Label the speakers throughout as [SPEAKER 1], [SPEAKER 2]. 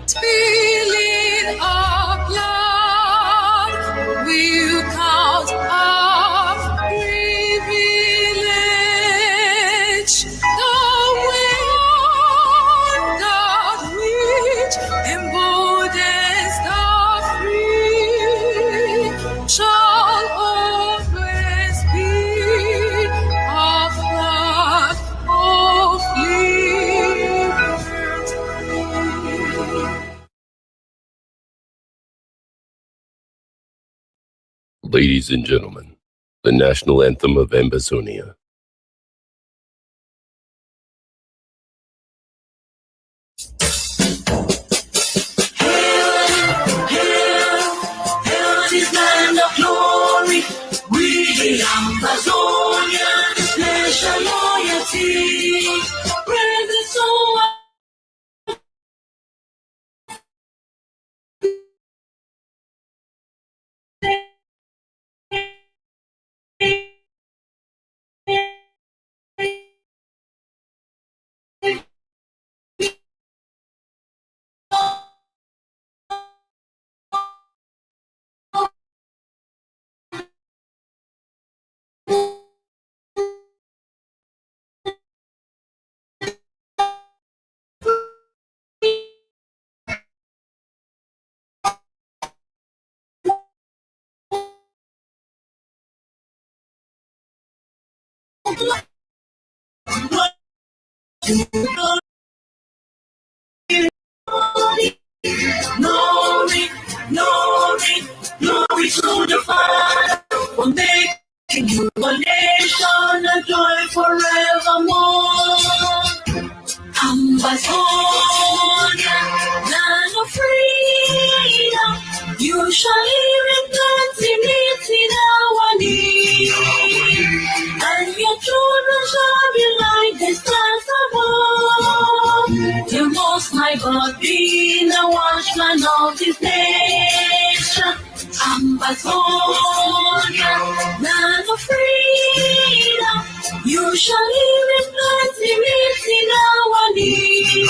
[SPEAKER 1] Spilling our blood, we'll count our privilege. The way that which emboldens the free shall always be our flag of liberty.
[SPEAKER 2] Ladies and gentlemen, the national anthem of Ambazonia.
[SPEAKER 1] Hail this land of glory, we the Ambazonians pledge our loyalty. Praise the soul. Glory, glory, glory to the Father for making you a nation, a joy forevermore. Ambazonia, land of freedom, you shall live in plenty, meet in our need, and your children shall be like the stars above. The Most High God be the watchman of this nation. Ambazonia, land of freedom, you shall live in plenty, meet in our need,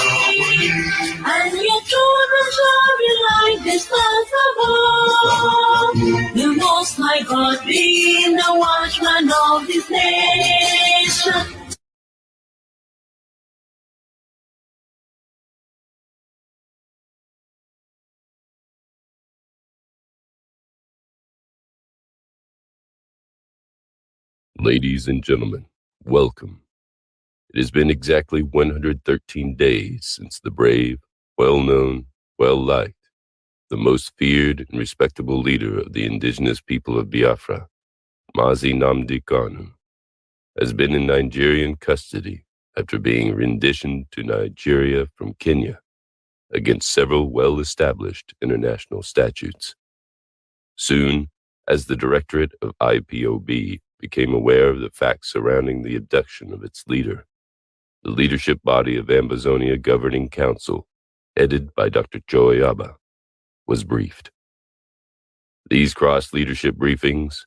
[SPEAKER 1] and your children shall be like the stars above. The Most High God be the watchman of this nation.
[SPEAKER 2] Ladies and gentlemen, welcome. It has been exactly 113 days since the brave, well-known, well-liked, the most feared and respectable leader of the indigenous people of Biafra, Mazi has been in Nigerian custody after being renditioned to Nigeria from Kenya against several well-established international statutes. Soon, as the Directorate of IPOB became aware of the facts surrounding the abduction of its leader, the leadership body of Ambazonia Governing Council, headed by Dr. Choyaba, was briefed. These cross-leadership briefings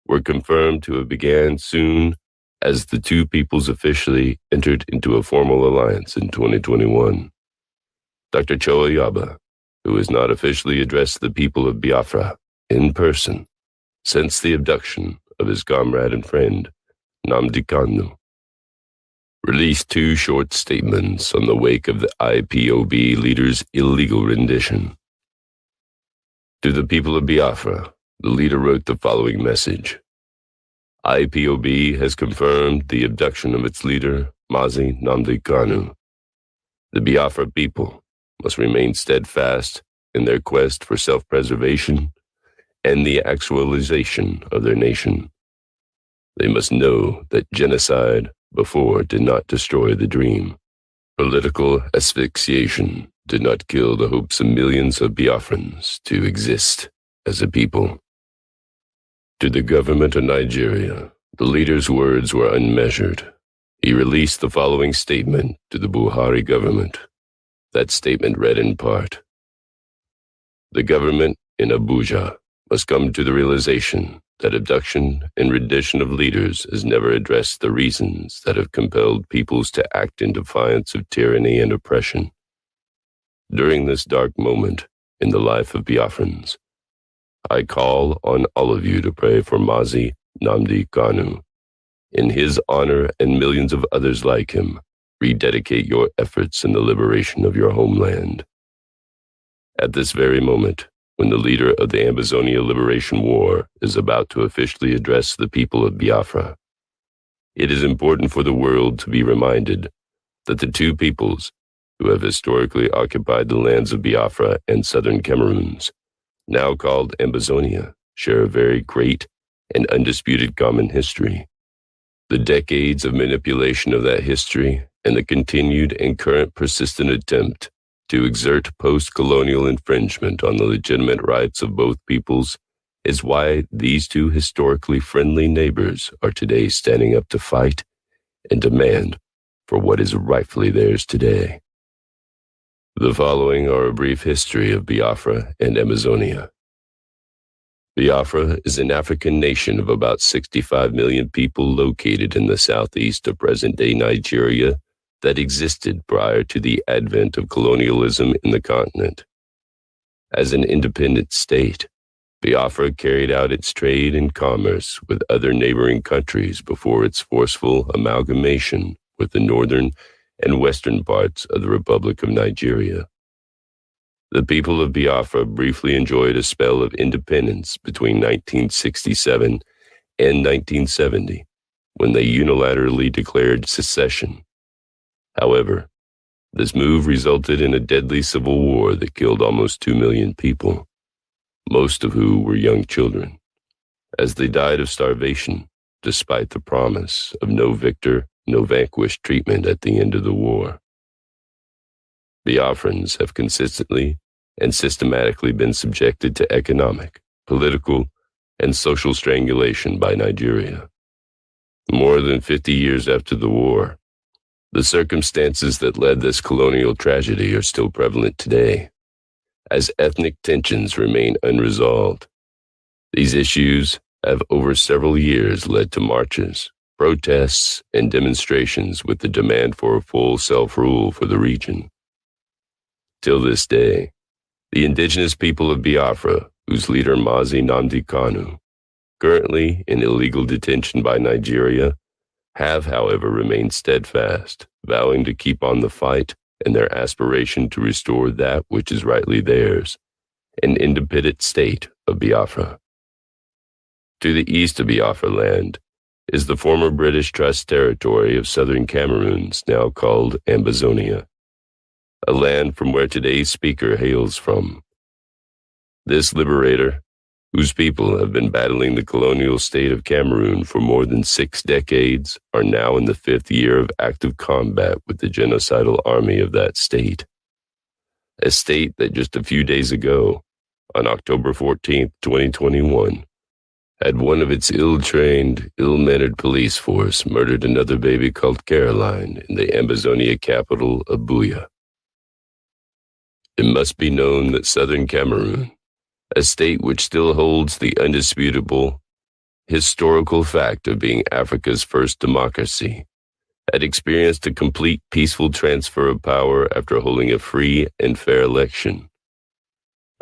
[SPEAKER 2] were confirmed to have began soon as the two peoples officially entered into a formal alliance in 2021. Dr. Choyaba, who has not officially addressed the people of Biafra in person since the abduction of his comrade and friend, Nnamdi Kanu, released two short statements on the wake of the IPOB leader's illegal rendition. To the people of Biafra, the leader wrote the following message. IPOB has confirmed the abduction of its leader, Mazi Nnamdi Kanu. The Biafra people must remain steadfast in their quest for self-preservation and the actualization of their nation. They must know that genocide before did not destroy the dream. Political asphyxiation did not kill the hopes of millions of Biafrans to exist as a people. To the government of Nigeria, the leader's words were unmeasured. He released the following statement to the Buhari government. That statement read in part, "The government in Abuja must come to the realization that abduction and rendition of leaders has never addressed the reasons that have compelled peoples to act in defiance of tyranny and oppression. During this dark moment in the life of Biafrans, I call on all of you to pray for Mazi Nnamdi Kanu. In his honor and millions of others like him, rededicate your efforts in the liberation of your homeland. At this very moment, when the leader of the Amazonia Liberation War is about to officially address the people of Biafra, it is important for the world to be reminded that the two peoples who have historically occupied the lands of Biafra and southern Cameroons, now called Amazonia, share a very great and undisputed common history. The decades of manipulation of that history and the continued and current persistent attempt to exert post-colonial infringement on the legitimate rights of both peoples is why these two historically friendly neighbors are today standing up to fight and demand for what is rightfully theirs today. The following are a brief history of Biafra and Amazonia. Biafra is an African nation of about 65 million people located in the southeast of present-day Nigeria that existed prior to the advent of colonialism in the continent. As an independent state, Biafra carried out its trade and commerce with other neighboring countries before its forceful amalgamation with the northern and western parts of the Republic of Nigeria. The people of Biafra briefly enjoyed a spell of independence between 1967 and 1970, when they unilaterally declared secession. However, this move resulted in a deadly civil war that killed almost 2 million people, most of who were young children, as they died of starvation despite the promise of no victor, no vanquished treatment at the end of the war. Biafrans have consistently and systematically been subjected to economic, political, and social strangulation by Nigeria. More than 50 years after the war, the circumstances that led this colonial tragedy are still prevalent today, as ethnic tensions remain unresolved. These issues have over several years led to marches, protests, and demonstrations with the demand for a full self-rule for the region. Till this day, the indigenous people of Biafra, whose leader Mazi Nnamdi Kanu, currently in illegal detention by Nigeria, have, however, remained steadfast, vowing to keep on the fight and their aspiration to restore that which is rightly theirs, an independent state of Biafra. To the east of Biafra land is the former British Trust territory of southern Cameroons, now called Amazonia, a land from where today's speaker hails from. This liberator, whose people have been battling the colonial state of Cameroon for more than 6 decades, are now in the 5th year of active combat with the genocidal army of that state. A state that just a few days ago, on October 14, 2021, had one of its ill-trained, ill-mannered police force murdered another baby called Caroline in the Amazonia capital of Buea. It must be known that southern Cameroon, a state which still holds the undisputable historical fact of being Africa's first democracy, had experienced a complete peaceful transfer of power after holding a free and fair election.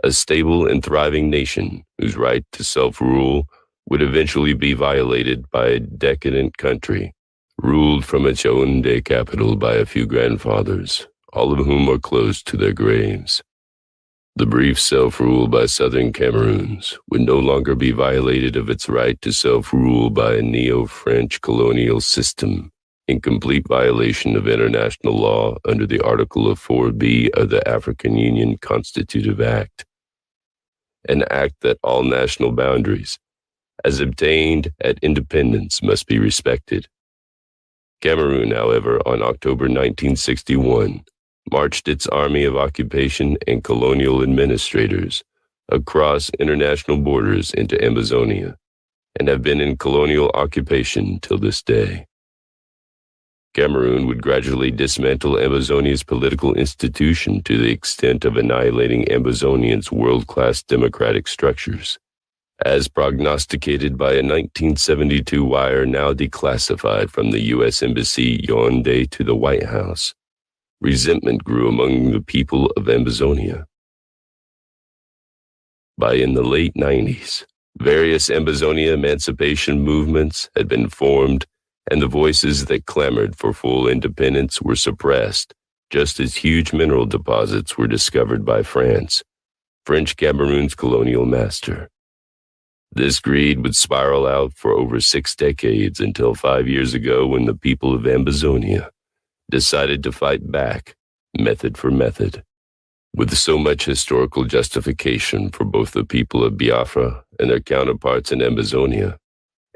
[SPEAKER 2] A stable and thriving nation whose right to self-rule would eventually be violated by a decadent country, ruled from its Yaoundé capital by a few grandfathers, all of whom are close to their graves. The brief self-rule by southern Cameroons would no longer be violated of its right to self-rule by a neo-French colonial system, in complete violation of international law under the Article of 4B of the African Union Constitutive Act, an act that all national boundaries, as obtained at independence, must be respected. Cameroon, however, on October 1961, marched its army of occupation and colonial administrators across international borders into Amazonia, and have been in colonial occupation till this day. Cameroon would gradually dismantle Amazonia's political institution to the extent of annihilating Amazonians' world-class democratic structures, as prognosticated by a 1972 wire now declassified from the U.S. Embassy Yaoundé to the White House. resentment grew among the people of Ambazonia. In the late 90s, various Ambazonia emancipation movements had been formed, and the voices that clamored for full independence were suppressed, just as huge mineral deposits were discovered by France, French Cameroon's colonial master. This greed would spiral out for over 6 decades until 5 years ago when the people of Ambazonia decided to fight back, method for method. With so much historical justification for both the people of Biafra and their counterparts in Ambazonia,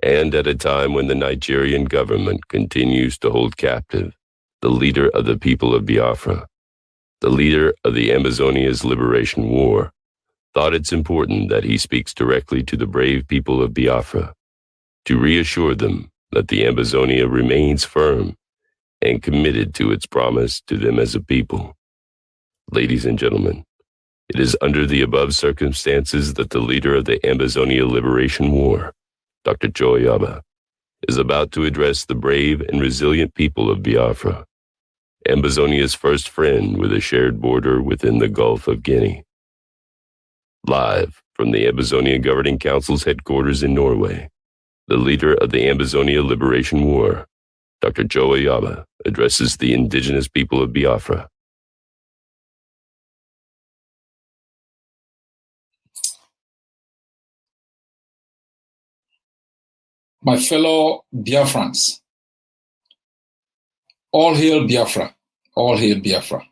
[SPEAKER 2] and at a time when the Nigerian government continues to hold captive the leader of the people of Biafra, the leader of the Ambazonia's liberation war, thought it's important that he speaks directly to the brave people of Biafra to reassure them that the Ambazonia remains firm and committed to its promise to them as a people. Ladies and gentlemen, it is under the above circumstances that the leader of the Ambazonia Liberation War, Dr. Joe Yaba, is about to address the brave and resilient people of Biafra, Ambazonia's first friend with a shared border within the Gulf of Guinea. Live from the Ambazonia Governing Council's headquarters in Norway, the leader of the Ambazonia Liberation War, Dr. Joe Yaba, addresses the indigenous people of Biafra.
[SPEAKER 3] My fellow Biafrans, all hail Biafra, all hail Biafra.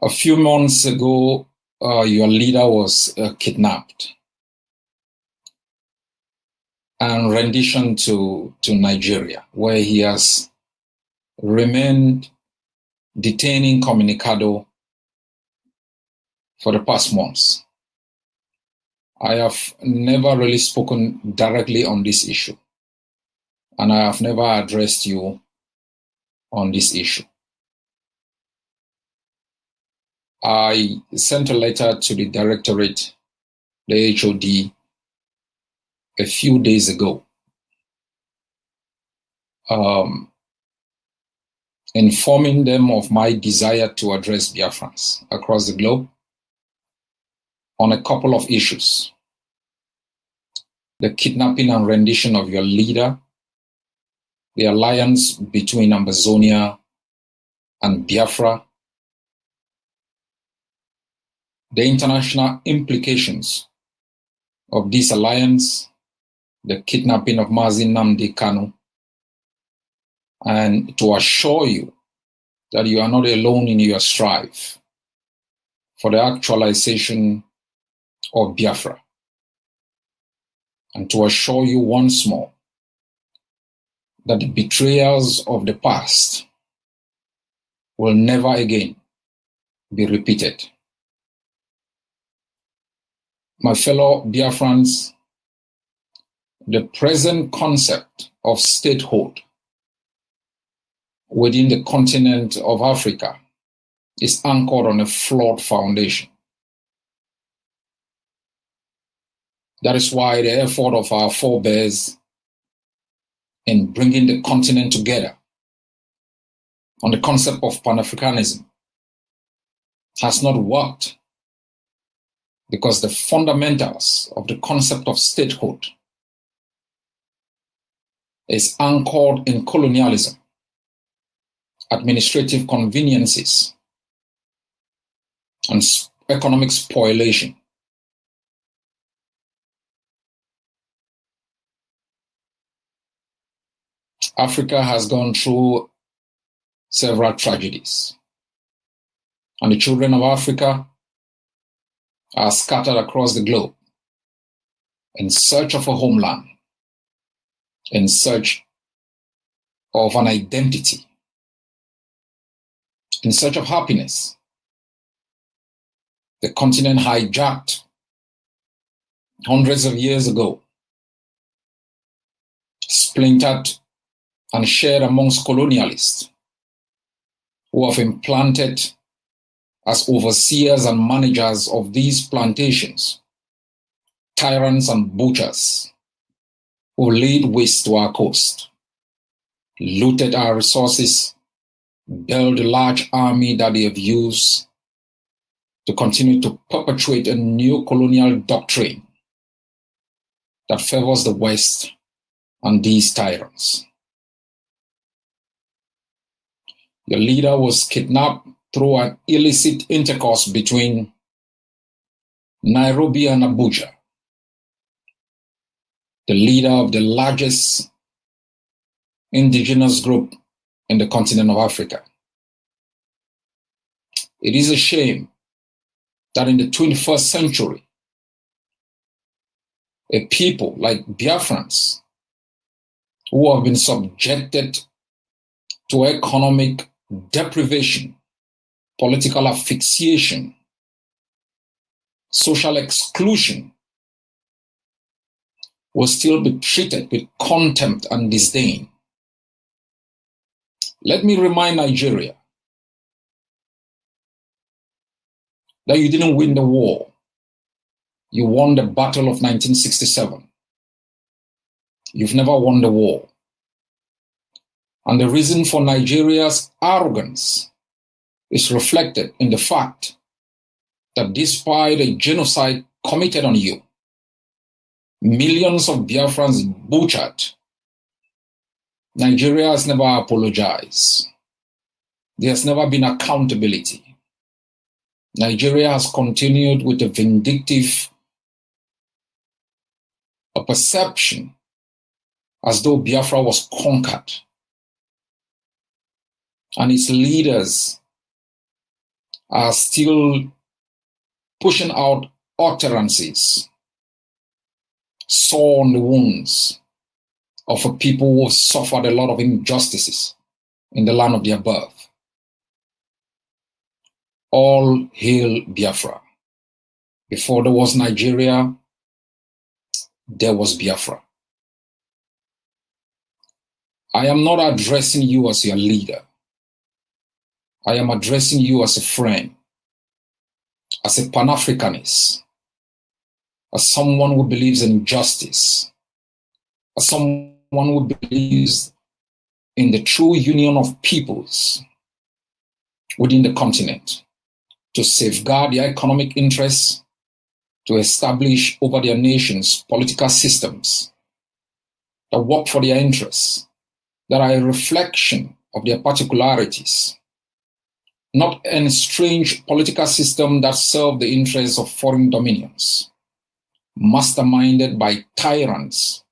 [SPEAKER 3] A few months ago, your leader was kidnapped and renditioned to Nigeria, where he has remained detained incommunicado for the past months. I have never really spoken directly on this issue, and I have never addressed you on this issue. I sent a letter to the directorate, the HOD, a few days ago, informing them of my desire to address Biafrans across the globe on a couple of issues: the kidnapping and rendition of your leader, the alliance between Ambazonia and Biafra, the international implications of this alliance, the kidnapping of Mazi Nnamdi Kanu, and to assure you that you are not alone in your strive for the actualization of Biafra, and to assure you once more that the betrayals of the past will never again be repeated. My fellow Biafrans, the present concept of statehood within the continent of Africa is anchored on a flawed foundation. That is why the effort of our forebears in bringing the continent together on the concept of Pan-Africanism has not worked, because the fundamentals of the concept of statehood is anchored in colonialism, administrative conveniences, and economic spoliation. Africa has gone through several tragedies, and the children of Africa are scattered across the globe in search of a homeland, in search of an identity, in search of happiness. The continent hijacked hundreds of years ago, splintered and shared amongst colonialists who have implanted as overseers and managers of these plantations tyrants and butchers who laid waste to our coast, looted our resources, build a large army that they have used to continue to perpetuate a new colonial doctrine that favors the West and these tyrants. Your leader was kidnapped through an illicit intercourse between Nairobi and Abuja. The leader of the largest indigenous group in the continent of Africa. It is a shame that in the 21st century, a people like Biafrans, who have been subjected to economic deprivation, political asphyxiation, social exclusion, will still be treated with contempt and disdain. Let me remind Nigeria that you didn't win the war. You won the battle of 1967. You've never won the war. And the reason for Nigeria's arrogance is reflected in the fact that despite a genocide committed on you, millions of Biafrans butchered, Nigeria has never apologized. There has never been accountability. Nigeria has continued with a vindictive perception as though Biafra was conquered. And its leaders are still pushing out utterances, sore on the wounds of a people who have suffered a lot of injustices in the land of their birth. All hail Biafra. Before there was Nigeria, there was Biafra. I am not addressing you as your leader. I am addressing you as a friend, as a Pan-Africanist, as someone who believes in justice, as someone who believes in the true union of peoples within the continent to safeguard their economic interests, to establish over their nations political systems that work for their interests, that are a reflection of their particularities, not an strange political system that serve the interests of foreign dominions, masterminded by tyrants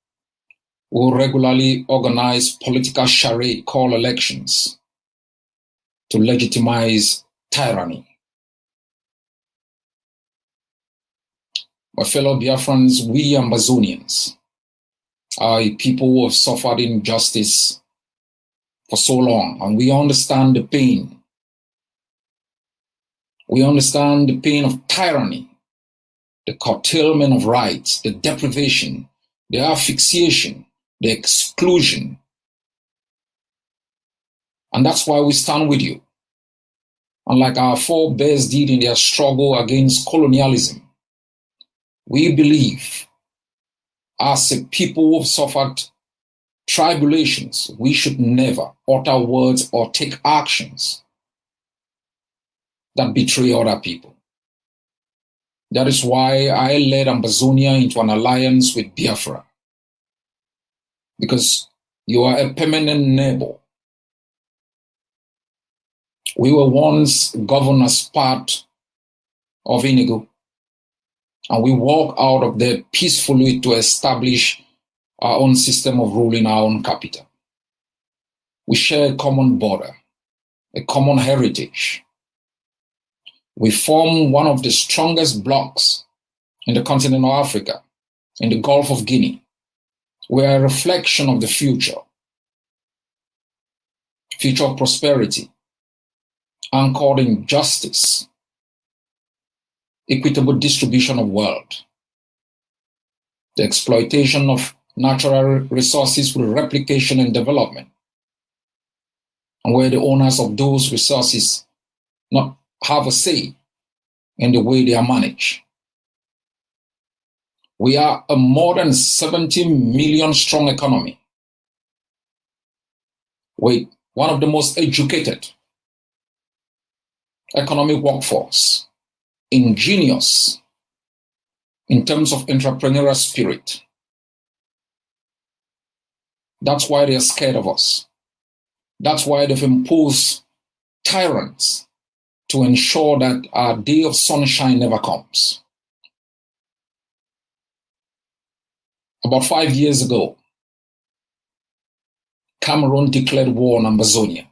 [SPEAKER 3] who regularly organize political charade called elections to legitimize tyranny. My fellow Biafrans, we Amazonians are a people who have suffered injustice for so long, and we understand the pain. We understand the pain of tyranny, the curtailment of rights, the deprivation, the asphyxiation, the exclusion. And that's why we stand with you. And like our forebears did in their struggle against colonialism, we believe as a people who have suffered tribulations, we should never utter words or take actions that betray other people. That is why I led Amazonia into an alliance with Biafra, because you are a permanent neighbor. We were once governed as part of Inigo, and we walked out of there peacefully to establish our own system of rule in our own capital. We share a common border, a common heritage. We form one of the strongest blocs in the continent of Africa, in the Gulf of Guinea. We are a reflection of the future of prosperity, anchored in justice, equitable distribution of wealth, the exploitation of natural resources with replication and development, and where the owners of those resources not have a say in the way they are managed. We are a more than 70 million strong economy with one of the most educated economic workforce, ingenious in terms of entrepreneurial spirit. That's why they're scared of us. That's why they've imposed tyrants to ensure that our day of sunshine never comes. About 5 years ago, Cameroon declared war on Amazonia.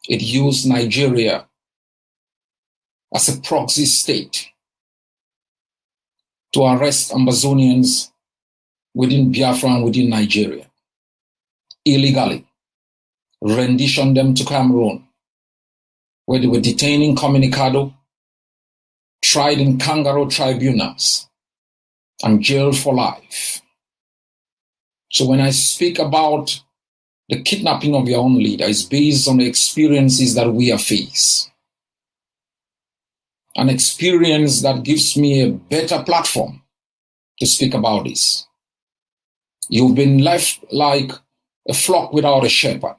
[SPEAKER 3] It used Nigeria as a proxy state to arrest Amazonians within Biafra and within Nigeria, illegally, rendition them to Cameroon, where they were detained incommunicado, tried in kangaroo tribunals, and jailed for life. So when I speak about the kidnapping of your own leader, it's based on the experiences that we have faced. An experience that gives me a better platform to speak about this. You've been left like a flock without a shepherd.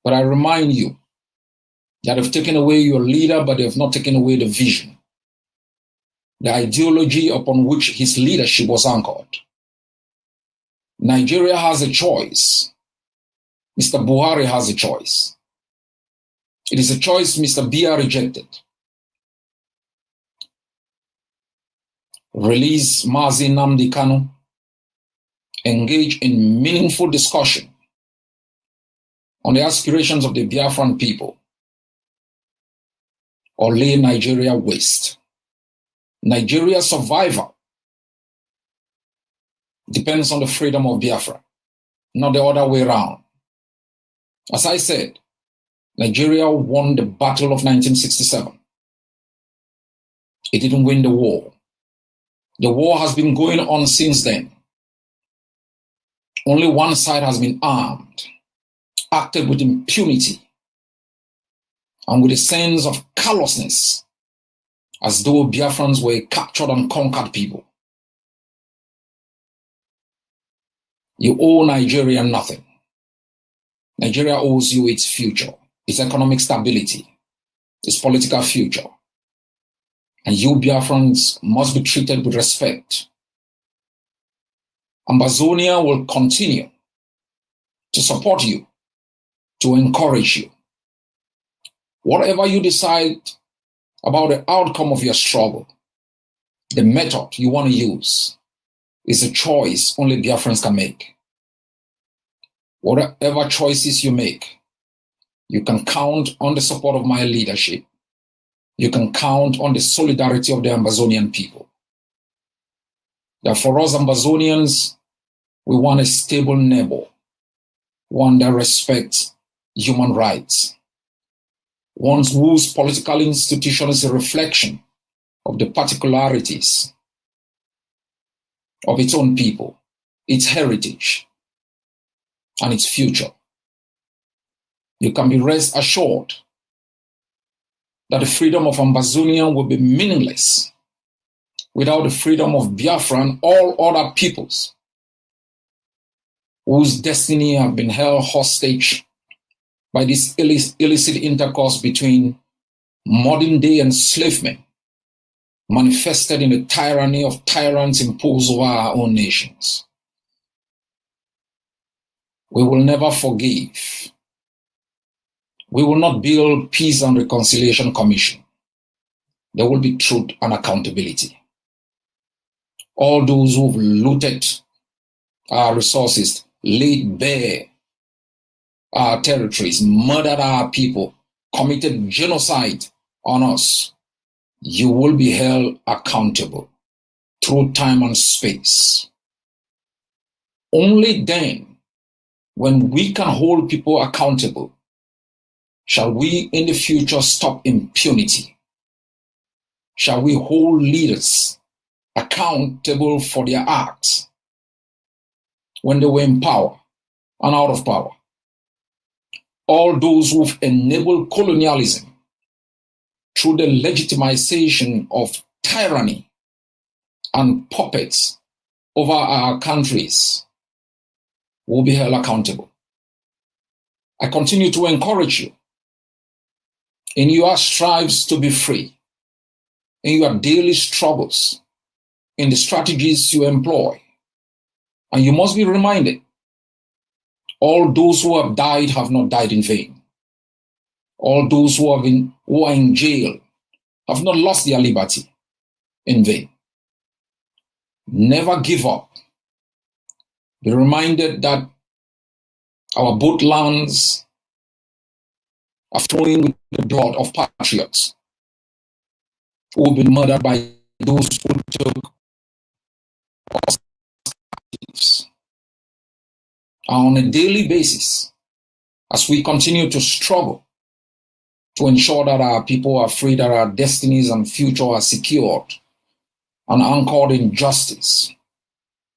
[SPEAKER 3] But I remind you that they've taken away your leader, but they have not taken away the vision, the ideology upon which his leadership was anchored. Nigeria has a choice. Mr. Buhari has a choice. It is a choice Mr. Biya rejected. Release Mazi Nnamdi Kanu, engage in meaningful discussion on the aspirations of the Biafran people, or lay Nigeria waste. Nigeria's survival depends on the freedom of Biafra, not the other way around. As I said, Nigeria won the battle of 1967. It didn't win the war. The war has been going on since then. Only one side has been armed, acted with impunity, and with a sense of callousness, as though Biafrans were captured and conquered people. You owe Nigeria nothing. Nigeria owes you its future, its economic stability, its political future. And you Biafrans must be treated with respect. Amazonia will continue to support you, to encourage you. Whatever you decide about the outcome of your struggle, the method you want to use is a choice only Biafrans can make. Whatever choices you make, you can count on the support of my leadership. You can count on the solidarity of the Amazonian people. That for us Amazonians, we want a stable neighbor, one that respects human rights, one whose political institution is a reflection of the particularities of its own people, its heritage, and its future. You can be rest assured that the freedom of Amazonia will be meaningless without the freedom of Biafra and all other peoples whose destiny have been held hostage by this illicit intercourse between modern day enslavement manifested in the tyranny of tyrants imposed over our own nations. We will never forgive. We will not build Peace and Reconciliation Commission. There will be truth and accountability. All those who've looted our resources, laid bare our territories, murdered our people, committed genocide on us, you will be held accountable through time and space. Only then, when we can hold people accountable, shall we in the future stop impunity? Shall we hold leaders accountable for their acts when they were in power and out of power? All those who've enabled colonialism through the legitimization of tyranny and puppets over our countries will be held accountable. I continue to encourage you in your strives to be free, in your daily struggles, in the strategies you employ. And you must be reminded, all those who have died have not died in vain. All those who are in jail have not lost their liberty in vain. Never give up. Be reminded that our both lands are flowing with the blood of patriots who have been murdered by those who took us captives. On a daily basis, as we continue to struggle to ensure that our people are free, that our destinies and future are secured and anchored in justice,